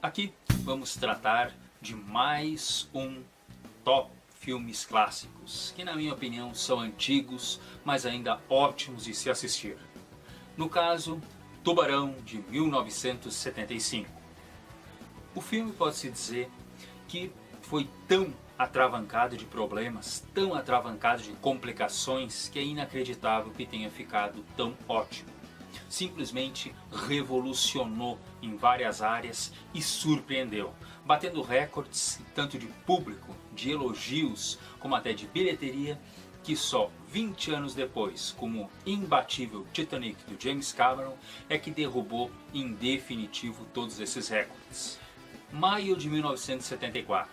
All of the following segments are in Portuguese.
Aqui vamos tratar de mais um top filmes clássicos, que na minha opinião são antigos, mas ainda ótimos de se assistir. No caso, Tubarão, de 1975. O filme pode-se dizer que foi tão atravancado de problemas, tão atravancado de complicações, que é inacreditável que tenha ficado tão ótimo. Simplesmente revolucionou em várias áreas e surpreendeu, batendo recordes tanto de público, de elogios, como até de bilheteria, que só 20 anos depois, como o imbatível Titanic do James Cameron, é que derrubou em definitivo todos esses recordes. Maio de 1974.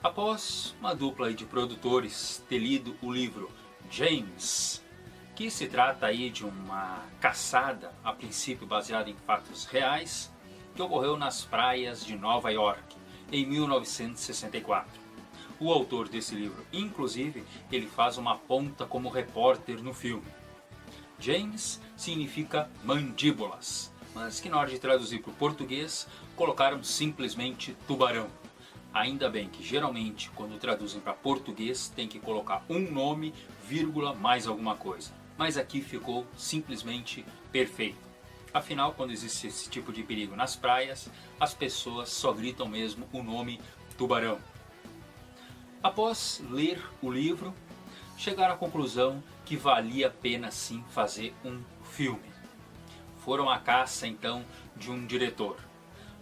Após uma dupla de produtores ter lido o livro James, que se trata aí de uma caçada, a princípio baseada em fatos reais, que ocorreu nas praias de Nova York, em 1964. O autor desse livro, inclusive, ele faz uma ponta como repórter no filme. James significa mandíbulas, mas que na hora de traduzir para o português, colocaram simplesmente tubarão. Ainda bem que geralmente, quando traduzem para português, tem que colocar um nome, vírgula, mais alguma coisa. Mas aqui ficou simplesmente perfeito. Afinal, quando existe esse tipo de perigo nas praias, as pessoas só gritam mesmo o nome tubarão. Após ler o livro, chegaram à conclusão que valia a pena sim fazer um filme. Foram à caça então de um diretor.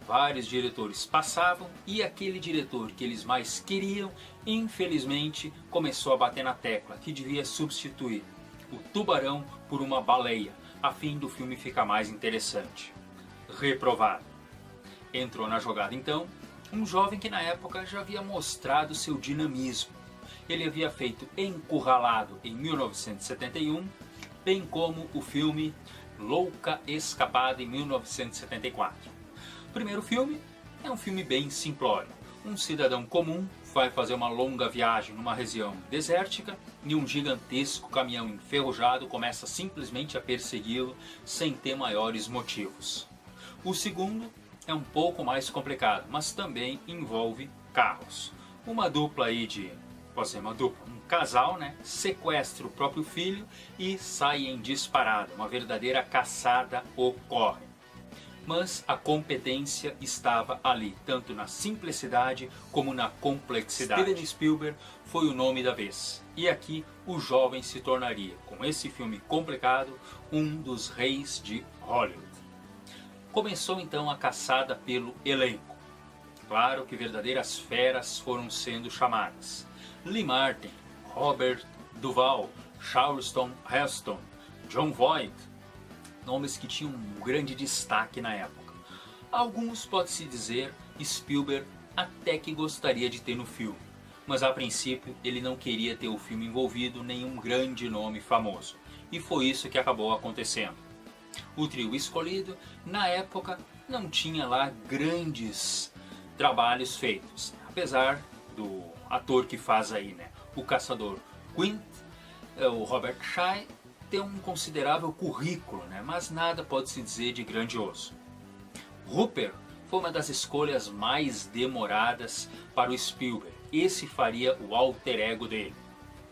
Vários diretores passavam e aquele diretor que eles mais queriam, infelizmente, começou a bater na tecla que devia substituir o tubarão por uma baleia, a fim do filme ficar mais interessante. Reprovado. Entrou na jogada então um jovem que na época já havia mostrado seu dinamismo. Ele havia feito Encurralado em 1971, bem como o filme Louca Escapada em 1974. O primeiro filme é um filme bem simplório. Um cidadão comum vai fazer uma longa viagem numa região desértica e um gigantesco caminhão enferrujado começa simplesmente a persegui-lo sem ter maiores motivos. O segundo é um pouco mais complicado, mas também envolve carros. Uma dupla aí um casal, sequestra o próprio filho e sai em disparada. Uma verdadeira caçada ocorre. Mas a competência estava ali, tanto na simplicidade como na complexidade. Steven Spielberg foi o nome da vez. E aqui o jovem se tornaria, com esse filme complicado, um dos reis de Hollywood. Começou então a caçada pelo elenco. Claro que verdadeiras feras foram sendo chamadas. Lee Martin, Robert Duvall, Charlton Heston, Jon Voight, nomes que tinham um grande destaque na época. Alguns, pode-se dizer, Spielberg até que gostaria de ter no filme, mas a princípio ele não queria ter o filme envolvido nenhum grande nome famoso, e foi isso que acabou acontecendo. O trio escolhido, na época, não tinha lá grandes trabalhos feitos, apesar do ator que faz aí, o caçador Quint, o Robert Shaw, tem um considerável currículo, mas nada pode se dizer de grandioso. Hooper foi uma das escolhas mais demoradas para o Spielberg. Esse faria o alter ego dele.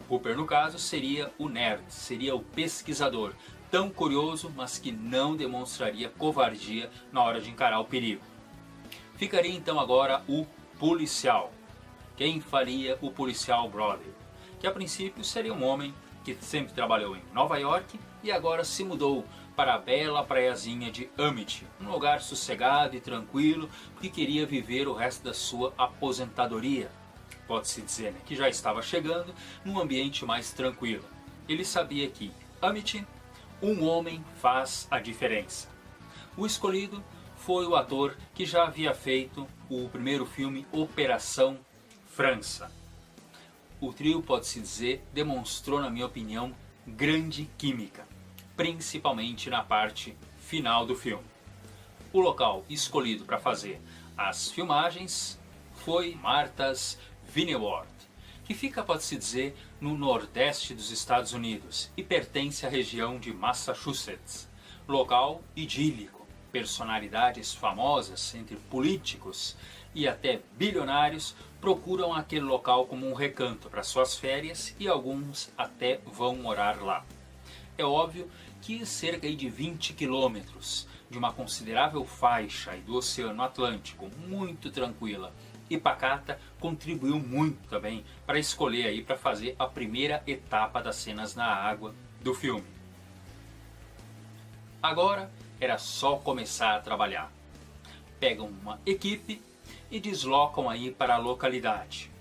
Hooper, no caso, seria o nerd, seria o pesquisador, tão curioso, mas que não demonstraria covardia na hora de encarar o perigo. Ficaria então agora o policial. Quem faria o policial Brody? Que a princípio seria um homem que sempre trabalhou em Nova York e agora se mudou para a bela praiazinha de Amity, um lugar sossegado e tranquilo, porque queria viver o resto da sua aposentadoria. Pode-se dizer que já estava chegando num ambiente mais tranquilo. Ele sabia que Amity, um homem faz a diferença. O escolhido foi o ator que já havia feito o primeiro filme Operação França. O trio, pode-se dizer, demonstrou, na minha opinião, grande química, principalmente na parte final do filme. O local escolhido para fazer as filmagens foi Martha's Vineyard, que fica, pode-se dizer, no nordeste dos Estados Unidos e pertence à região de Massachusetts. Local idílico, personalidades famosas, entre políticos e até bilionários, procuram aquele local como um recanto para suas férias e alguns até vão morar lá. É óbvio que cerca de 20 quilômetros de uma considerável faixa aí do Oceano Atlântico, muito tranquila e pacata, contribuiu muito também para escolher aí para fazer a primeira etapa das cenas na água do filme. Agora era só começar a trabalhar. Pegam uma equipe e deslocam aí para a localidade.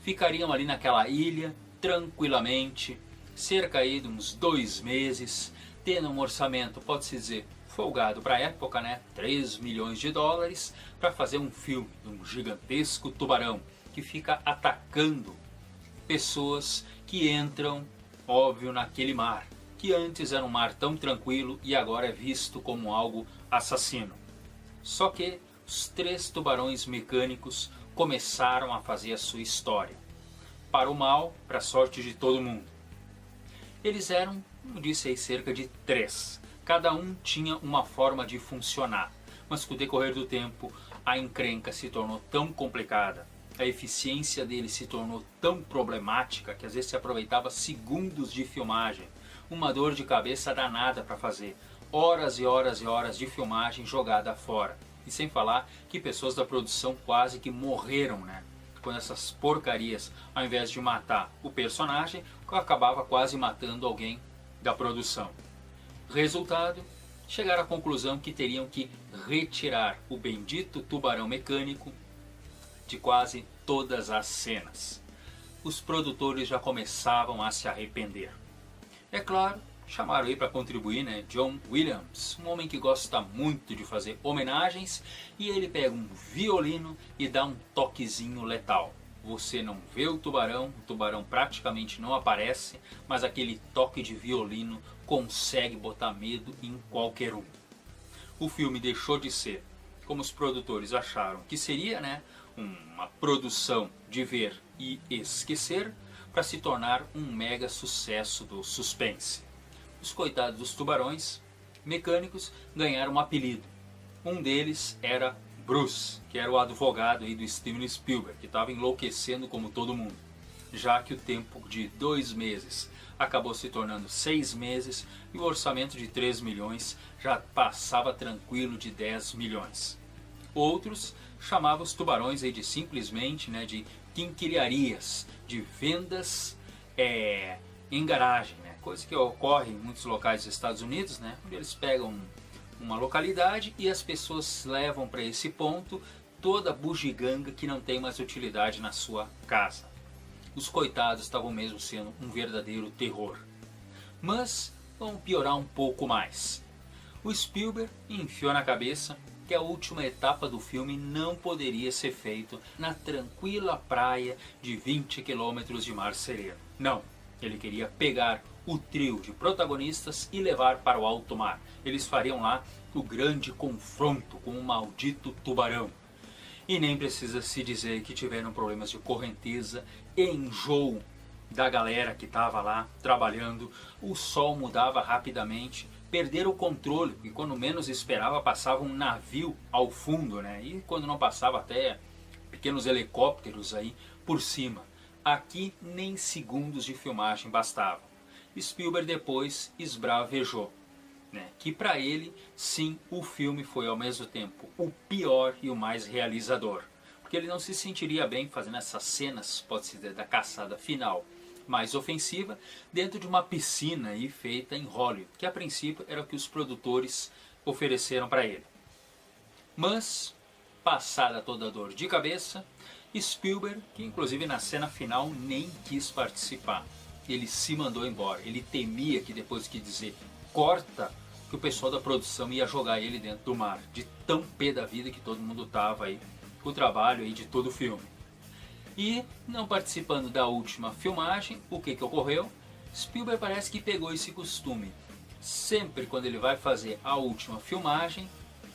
Ficariam ali naquela ilha tranquilamente, cerca aí de uns 2 meses, tendo um orçamento, pode-se dizer, folgado para a época, né? 3 milhões de dólares para fazer um filme de um gigantesco tubarão que fica atacando pessoas que entram, óbvio, naquele mar, que antes era um mar tão tranquilo e agora é visto como algo assassino. Só que os 3 tubarões mecânicos começaram a fazer a sua história. Para o mal, para a sorte de todo mundo. Eles eram, como disse aí, cerca de 3. Cada um tinha uma forma de funcionar, mas com o decorrer do tempo a encrenca se tornou tão complicada, a eficiência deles se tornou tão problemática que às vezes se aproveitava segundos de filmagem, uma dor de cabeça danada para fazer, horas e horas e horas de filmagem jogada fora. E sem falar que pessoas da produção quase que morreram, né? Quando essas porcarias, ao invés de matar o personagem, acabava quase matando alguém da produção. Resultado, chegaram à conclusão que teriam que retirar o bendito tubarão mecânico de quase todas as cenas. Os produtores já começavam a se arrepender. É claro, chamaram aí para contribuir, né, John Williams, um homem que gosta muito de fazer homenagens, e ele pega um violino e dá um toquezinho letal. Você não vê o tubarão praticamente não aparece, mas aquele toque de violino consegue botar medo em qualquer um. O filme deixou de ser, como os produtores acharam que seria, né, uma produção de ver e esquecer, para se tornar um mega sucesso do suspense. Os coitados dos tubarões mecânicos ganharam um apelido. Um deles era Bruce, que era o advogado aí do Steven Spielberg, que estava enlouquecendo como todo mundo, já que o tempo de 2 meses acabou se tornando 6 meses e o orçamento de 3 milhões já passava tranquilo de 10 milhões. Outros chamavam os tubarões aí de simplesmente, né, de quinquilharias, de vendas em garagem, né, coisa que ocorre em muitos locais dos Estados Unidos, né, onde eles pegam uma localidade e as pessoas levam para esse ponto toda a bugiganga que não tem mais utilidade na sua casa. Os coitados estavam mesmo sendo um verdadeiro terror. Mas vamos piorar um pouco mais. O Spielberg enfiou na cabeça que a última etapa do filme não poderia ser feito na tranquila praia de 20 quilômetros de mar sereno. Não, ele queria pegar o trio de protagonistas e levar para o alto mar. Eles fariam lá o grande confronto com o maldito tubarão. E nem precisa se dizer que tiveram problemas de correnteza e enjoo da galera que estava lá trabalhando. O sol mudava rapidamente, perderam o controle e quando menos esperava passava um navio ao fundo, né? E quando não passava até pequenos helicópteros aí por cima. Aqui nem segundos de filmagem bastavam. Spielberg depois esbravejou, né, que para ele, sim, o filme foi ao mesmo tempo o pior e o mais realizador. Porque ele não se sentiria bem fazendo essas cenas, pode-se dizer, da caçada final mais ofensiva, dentro de uma piscina aí feita em Hollywood, que a princípio era o que os produtores ofereceram para ele. Mas, passada toda a dor de cabeça, Spielberg, que inclusive na cena final nem quis participar, ele se mandou embora. Ele temia que depois que dizer corta, que o pessoal da produção ia jogar ele dentro do mar, de tão pé da vida que todo mundo estava aí com o trabalho aí de todo o filme. E não participando da última filmagem, o que ocorreu? Spielberg parece que pegou esse costume. Sempre quando ele vai fazer a última filmagem,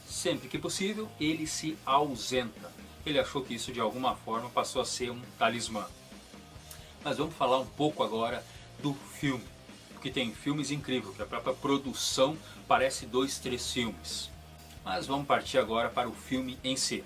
sempre que possível, ele se ausenta. Ele achou que isso de alguma forma passou a ser um talismã. Mas vamos falar um pouco agora do filme, porque tem filmes incríveis, que a própria produção parece 2, 3 filmes. Mas vamos partir agora para o filme em si.